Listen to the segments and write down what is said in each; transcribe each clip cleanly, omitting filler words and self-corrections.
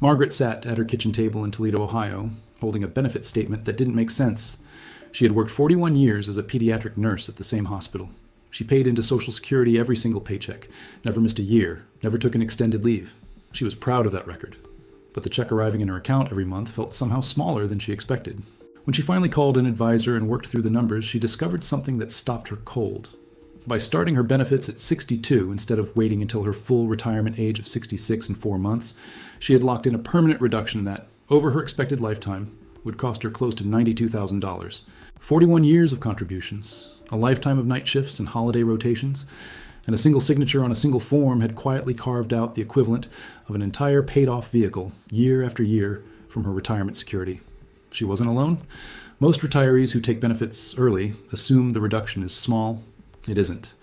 Margaret sat at her kitchen table in Toledo, Ohio, holding a benefit statement that didn't make sense. She had worked 41 years as a pediatric nurse at the same hospital. She paid into Social Security every single paycheck, never missed a year, never took an extended leave. She was proud of that record. But the check arriving in her account every month felt somehow smaller than she expected. When she finally called an advisor and worked through the numbers, she discovered something that stopped her cold. By starting her benefits at 62 instead of waiting until her full retirement age of 66 and 4 months, she had locked in a permanent reduction that, over her expected lifetime, would cost her close to $92,000. 41 years of contributions, a lifetime of night shifts and holiday rotations, and a single signature on a single form had quietly carved out the equivalent of an entire paid-off vehicle, year after year, from her retirement security. She wasn't alone. Most retirees who take benefits early assume the reduction is small. It isn't.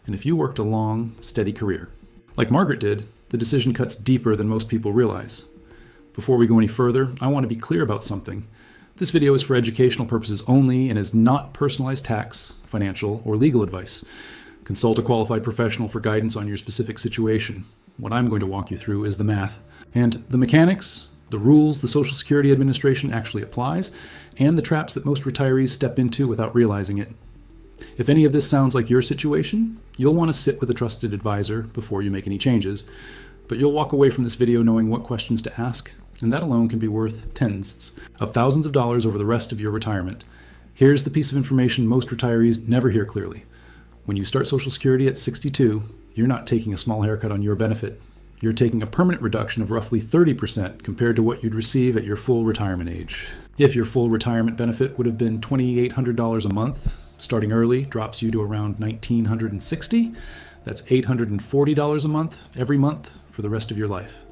And if you worked a long, steady career, like Margaret did, the decision cuts deeper than most people realize. Before we go any further, I want to be clear about something. This video is for educational purposes only and is not personalized tax, financial, or legal advice. Consult a qualified professional for guidance on your specific situation. What I'm going to walk you through is the math. And the mechanics, the rules the Social Security Administration actually applies, and the traps that most retirees step into without realizing it. If any of this sounds like your situation, you'll want to sit with a trusted advisor before you make any changes, but you'll walk away from this video knowing what questions to ask, and that alone can be worth tens of thousands of dollars over the rest of your retirement. Here's the piece of information most retirees never hear clearly. When you start Social Security at 62, you're not taking a small haircut on your benefit. You're taking a permanent reduction of roughly 30% compared to what you'd receive at your full retirement age. If your full retirement benefit would have been $2,800 a month, starting early drops you to around $1,960. That's $840 a month, every month, for the rest of your life.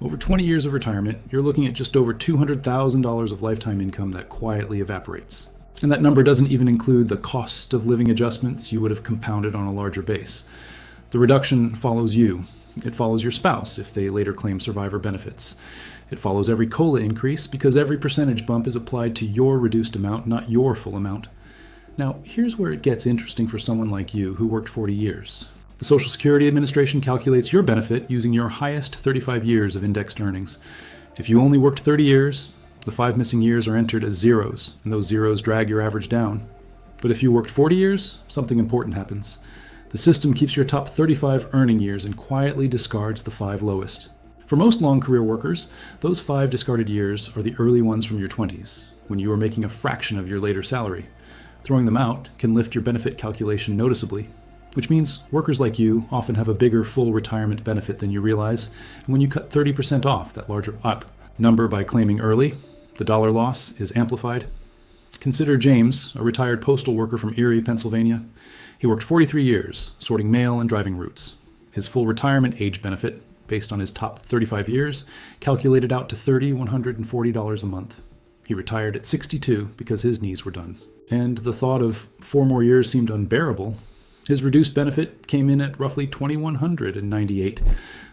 Over 20 years of retirement, you're looking at just over $200,000 of lifetime income that quietly evaporates. And that number doesn't even include the cost of living adjustments you would have compounded on a larger base. The reduction follows you. It follows your spouse if they later claim survivor benefits. It follows every COLA increase because every percentage bump is applied to your reduced amount, not your full amount. Now, here's where it gets interesting for someone like you who worked 40 years. The Social Security Administration calculates your benefit using your highest 35 years of indexed earnings. If you only worked 30 years, the 5 missing years are entered as zeros, and those zeros drag your average down. But if you worked 40 years, something important happens. The system keeps your top 35 earning years and quietly discards the 5 lowest. For most long career workers, those 5 discarded years are the early ones from your 20s, when you are making a fraction of your later salary. Throwing them out can lift your benefit calculation noticeably, which means workers like you often have a bigger full retirement benefit than you realize, and when you cut 30% off that larger number by claiming early, the dollar loss is amplified. Consider James, a retired postal worker from Erie, Pennsylvania. He worked 43 years, sorting mail and driving routes. His full retirement age benefit, based on his top 35 years, calculated out to $3,140 a month. He retired at 62 because his knees were done. And the thought of 4 more years seemed unbearable. His reduced benefit came in at roughly $2,198.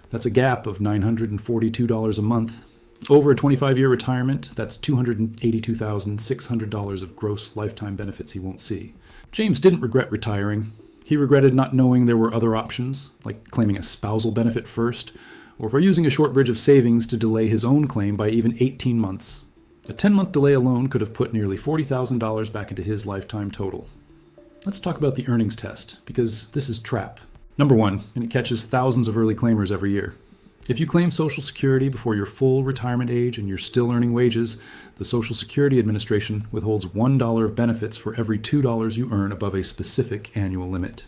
That's a gap of $942 a month. Over a 25-year retirement, that's $282,600 of gross lifetime benefits he won't see. James didn't regret retiring. He regretted not knowing there were other options, like claiming a spousal benefit first, or for using a short bridge of savings to delay his own claim by even 18 months. A 10-month delay alone could have put nearly $40,000 back into his lifetime total. Let's talk about the earnings test, because this is trap. Number 1, and it catches thousands of early claimers every year. If you claim Social Security before your full retirement age and you're still earning wages, the Social Security Administration withholds $1 of benefits for every $2 you earn above a specific annual limit.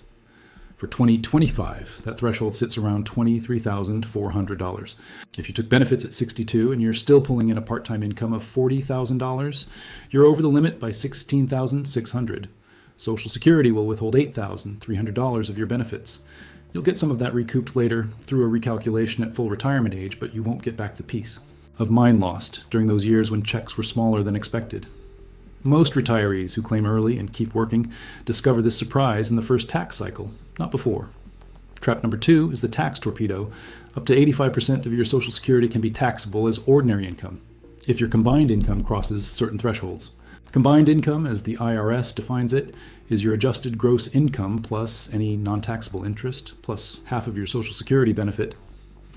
For 2025, that threshold sits around $23,400. If you took benefits at 62 and you're still pulling in a part-time income of $40,000, you're over the limit by $16,600. Social Security will withhold $8,300 of your benefits. You'll get some of that recouped later through a recalculation at full retirement age, but you won't get back the piece of mine lost during those years when checks were smaller than expected. Most retirees who claim early and keep working discover this surprise in the first tax cycle, not before. Trap number 2 is the tax torpedo. Up to 85% of your Social Security can be taxable as ordinary income if your combined income crosses certain thresholds. Combined income, as the IRS defines it, is your adjusted gross income plus any non-taxable interest, plus half of your Social Security benefit.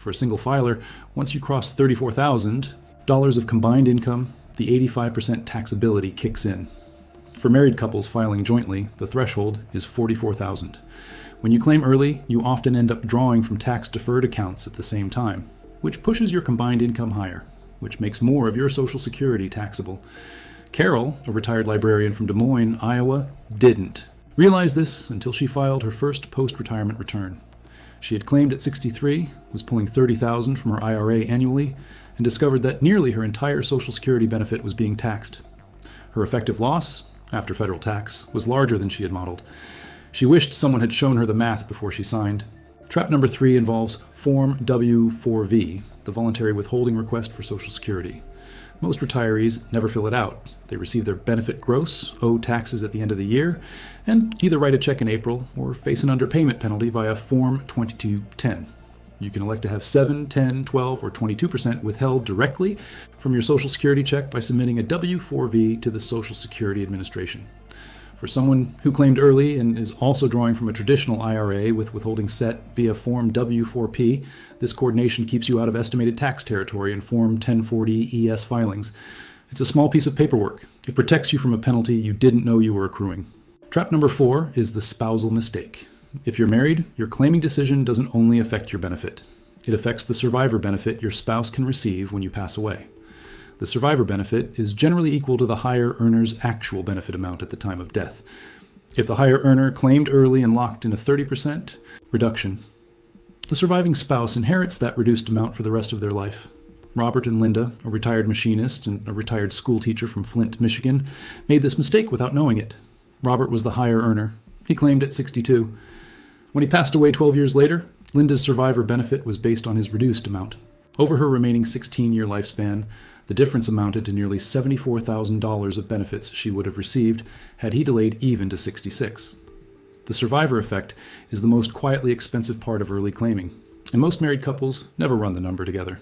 For a single filer, once you cross $34,000 of combined income, the 85% taxability kicks in. For married couples filing jointly, the threshold is $44,000. When you claim early, you often end up drawing from tax-deferred accounts at the same time, which pushes your combined income higher, which makes more of your Social Security taxable. Carol, a retired librarian from Des Moines, Iowa, didn't realize this until she filed her first post-retirement return. She had claimed at 63, was pulling $30,000 from her IRA annually, and discovered that nearly her entire Social Security benefit was being taxed. Her effective loss, after federal tax, was larger than she had modeled. She wished someone had shown her the math before she signed. Trap number 3 involves Form W-4V, the voluntary withholding request for Social Security. Most retirees never fill it out. They receive their benefit gross, owe taxes at the end of the year, and either write a check in April or face an underpayment penalty via Form 2210. You can elect to have 7, 10, 12, or 22% withheld directly from your Social Security check by submitting a W-4V to the Social Security Administration. For someone who claimed early and is also drawing from a traditional IRA with withholding set via Form W-4P, this coordination keeps you out of estimated tax territory in Form 1040 ES filings. It's a small piece of paperwork. It protects you from a penalty you didn't know you were accruing. Trap number 4 is the spousal mistake. If you're married, your claiming decision doesn't only affect your benefit. It affects the survivor benefit your spouse can receive when you pass away. The survivor benefit is generally equal to the higher earner's actual benefit amount at the time of death. If the higher earner claimed early and locked in a 30% reduction, the surviving spouse inherits that reduced amount for the rest of their life. Robert and Linda, a retired machinist and a retired school teacher from Flint, Michigan, made this mistake without knowing it. Robert was the higher earner. He claimed at 62. When he passed away 12 years later, Linda's survivor benefit was based on his reduced amount. Over her remaining 16-year lifespan, the difference amounted to nearly $74,000 of benefits she would have received had he delayed even to 66. The survivor effect is the most quietly expensive part of early claiming, and most married couples never run the number together.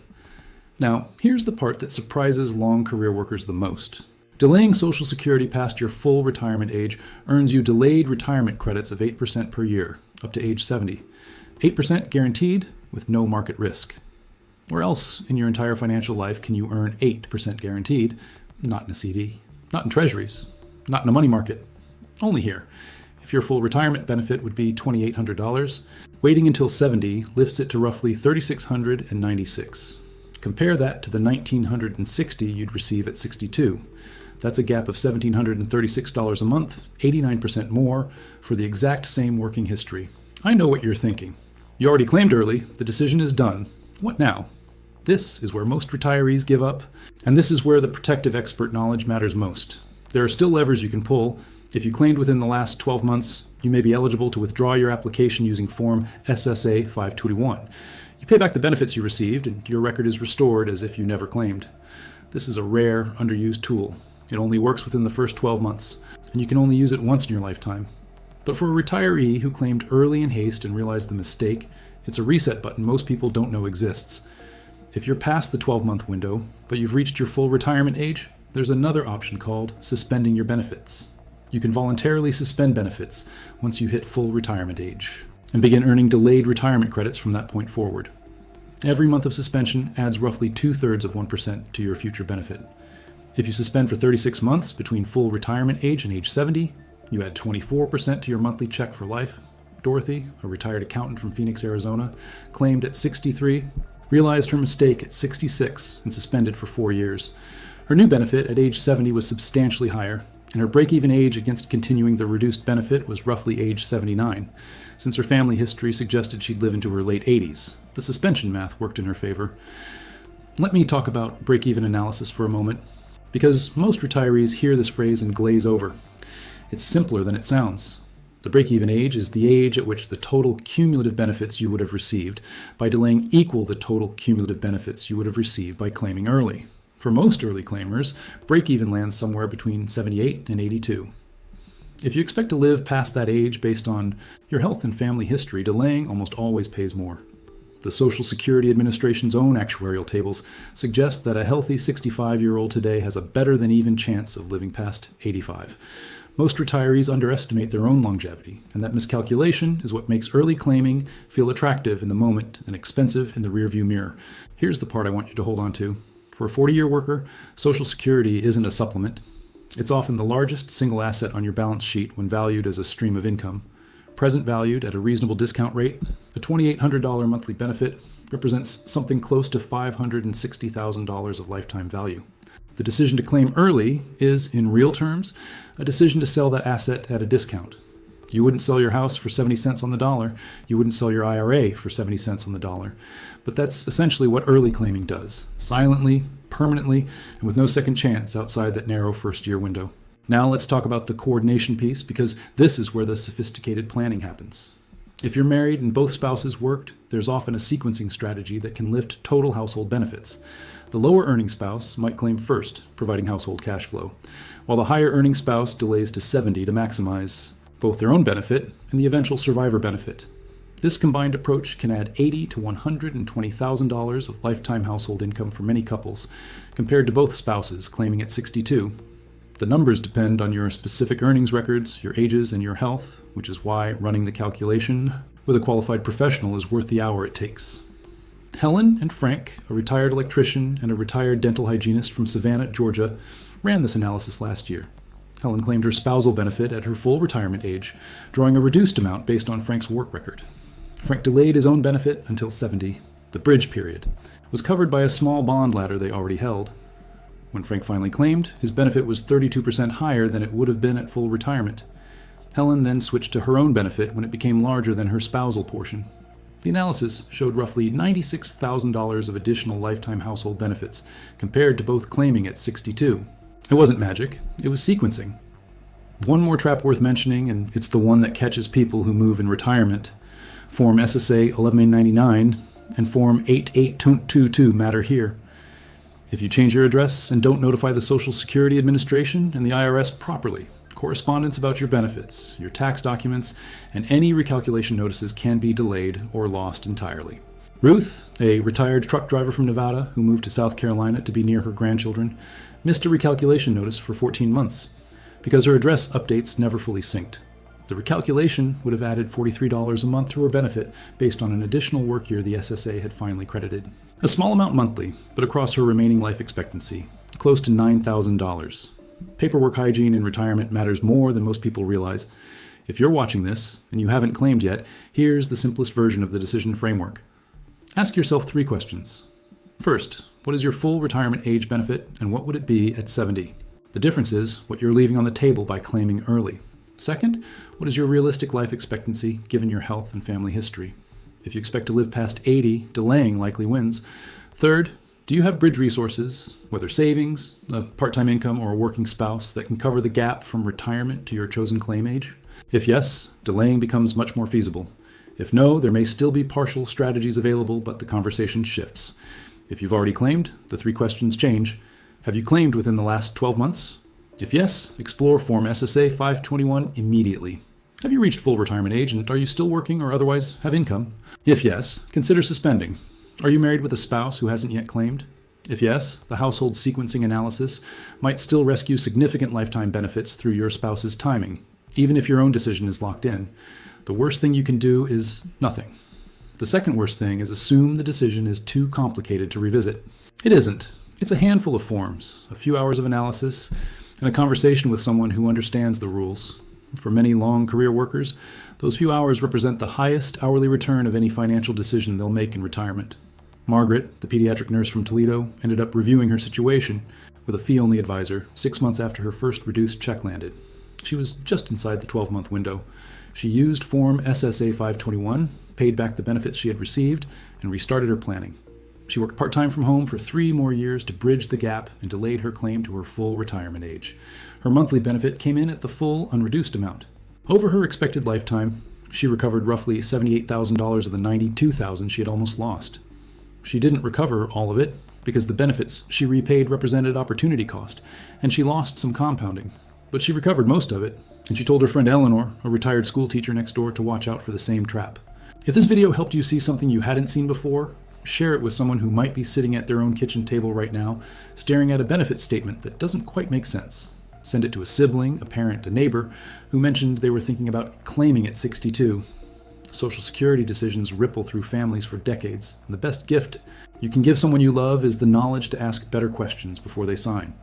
Now, here's the part that surprises long career workers the most. Delaying Social Security past your full retirement age earns you delayed retirement credits of 8% per year, up to age 70. 8% guaranteed with no market risk. Where else in your entire financial life can you earn 8% guaranteed? Not in a CD, not in treasuries, not in a money market. Only here. If your full retirement benefit would be $2,800, waiting until 70 lifts it to roughly $3,696. Compare that to the $1,960 you'd receive at 62. That's a gap of $1,736 a month, 89% more, for the exact same working history. I know what you're thinking. You already claimed early, the decision is done. What now? This is where most retirees give up, and this is where the protective expert knowledge matters most. There are still levers you can pull. If you claimed within the last 12 months, you may be eligible to withdraw your application using Form SSA 521. You pay back the benefits you received, and your record is restored as if you never claimed. This is a rare, underused tool. It only works within the first 12 months, and you can only use it once in your lifetime. But for a retiree who claimed early in haste and realized the mistake, it's a reset button most people don't know exists. If you're past the 12-month window, but you've reached your full retirement age, there's another option called suspending your benefits. You can voluntarily suspend benefits once you hit full retirement age and begin earning delayed retirement credits from that point forward. Every month of suspension adds roughly 2/3 of 1% to your future benefit. If you suspend for 36 months between full retirement age and age 70, you add 24% to your monthly check for life. Dorothy, a retired accountant from Phoenix, Arizona, claimed at 63, realized her mistake at 66, and suspended for 4 years. Her new benefit at age 70 was substantially higher, and her break-even age against continuing the reduced benefit was roughly age 79. Since her family history suggested she'd live into her late 80s, the suspension math worked in her favor. Let me talk about break-even analysis for a moment, because most retirees hear this phrase and glaze over. It's simpler than it sounds. The break-even age is the age at which the total cumulative benefits you would have received by delaying equal the total cumulative benefits you would have received by claiming early. For most early claimers, break-even lands somewhere between 78 and 82. If you expect to live past that age based on your health and family history, delaying almost always pays more. The Social Security Administration's own actuarial tables suggest that a healthy 65-year-old today has a better than even chance of living past 85. Most retirees underestimate their own longevity, and that miscalculation is what makes early claiming feel attractive in the moment and expensive in the rearview mirror. Here's the part I want you to hold on to. For a 40-year worker, Social Security isn't a supplement. It's often the largest single asset on your balance sheet when valued as a stream of income. Present valued at a reasonable discount rate, a $2,800 monthly benefit represents something close to $560,000 of lifetime value. The decision to claim early is, in real terms, a decision to sell that asset at a discount. You wouldn't sell your house for 70 cents on the dollar. You wouldn't sell your IRA for 70 cents on the dollar. But that's essentially what early claiming does, silently, permanently, and with no second chance outside that narrow first-year window. Now let's talk about the coordination piece, because this is where the sophisticated planning happens. If you're married and both spouses worked, there's often a sequencing strategy that can lift total household benefits. The lower earning spouse might claim first, providing household cash flow, while the higher earning spouse delays to 70 to maximize both their own benefit and the eventual survivor benefit. This combined approach can add $80,000 to $120,000 of lifetime household income for many couples, compared to both spouses claiming at 62. The numbers depend on your specific earnings records, your ages, and your health, which is why running the calculation with a qualified professional is worth the hour it takes. Helen and Frank, a retired electrician and a retired dental hygienist from Savannah, Georgia, ran this analysis last year. Helen claimed her spousal benefit at her full retirement age, drawing a reduced amount based on Frank's work record. Frank delayed his own benefit until 70. The bridge period was covered by a small bond ladder they already held. When Frank finally claimed, his benefit was 32% higher than it would have been at full retirement. Helen then switched to her own benefit when it became larger than her spousal portion. The analysis showed roughly $96,000 of additional lifetime household benefits, compared to both claiming at 62. It wasn't magic, it was sequencing. One more trap worth mentioning, and it's the one that catches people who move in retirement. Form SSA 1199 and Form 8822 matter here. If you change your address and don't notify the Social Security Administration and the IRS properly, correspondence about your benefits, your tax documents, and any recalculation notices can be delayed or lost entirely. Ruth, a retired truck driver from Nevada who moved to South Carolina to be near her grandchildren, missed a recalculation notice for 14 months because her address updates never fully synced. The recalculation would have added $43 a month to her benefit based on an additional work year the SSA had finally credited. A small amount monthly, but across her remaining life expectancy, close to $9,000. Paperwork hygiene in retirement matters more than most people realize. If you're watching this and you haven't claimed yet, here's the simplest version of the decision framework. Ask yourself 3 questions. First, what is your full retirement age benefit and what would it be at 70? The difference is what you're leaving on the table by claiming early. Second, what is your realistic life expectancy given your health and family history? If you expect to live past 80, delaying likely wins. Third, do you have bridge resources, whether savings, a part-time income, or a working spouse, that can cover the gap from retirement to your chosen claim age? If yes, delaying becomes much more feasible. If no, there may still be partial strategies available, but the conversation shifts. If you've already claimed, the 3 questions change. Have you claimed within the last 12 months? If yes, explore Form SSA 521 immediately. Have you reached full retirement age and are you still working or otherwise have income? If yes, consider suspending. Are you married with a spouse who hasn't yet claimed? If yes, the household sequencing analysis might still rescue significant lifetime benefits through your spouse's timing, even if your own decision is locked in. The worst thing you can do is nothing. The second worst thing is assume the decision is too complicated to revisit. It isn't. It's a handful of forms, a few hours of analysis, and a conversation with someone who understands the rules. For many long career workers, those few hours represent the highest hourly return of any financial decision they'll make in retirement. Margaret, the pediatric nurse from Toledo, ended up reviewing her situation with a fee-only advisor 6 months after her first reduced check landed. She was just inside the 12-month window. She used Form SSA 521, paid back the benefits she had received, and restarted her planning. She worked part-time from home for 3 more years to bridge the gap and delayed her claim to her full retirement age. Her monthly benefit came in at the full, unreduced amount. Over her expected lifetime, she recovered roughly $78,000 of the $92,000 she had almost lost. She didn't recover all of it because the benefits she repaid represented opportunity cost, and she lost some compounding. But she recovered most of it, and she told her friend Eleanor, a retired school teacher next door, to watch out for the same trap. If this video helped you see something you hadn't seen before, share it with someone who might be sitting at their own kitchen table right now, staring at a benefit statement that doesn't quite make sense. Send it to a sibling, a parent, a neighbor who mentioned they were thinking about claiming at 62. Social Security decisions ripple through families for decades, and the best gift you can give someone you love is the knowledge to ask better questions before they sign.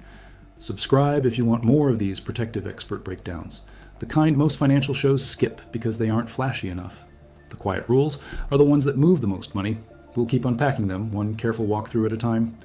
Subscribe if you want more of these protective expert breakdowns, the kind most financial shows skip because they aren't flashy enough. The quiet rules are the ones that move the most money. We'll keep unpacking them, one careful walkthrough at a time.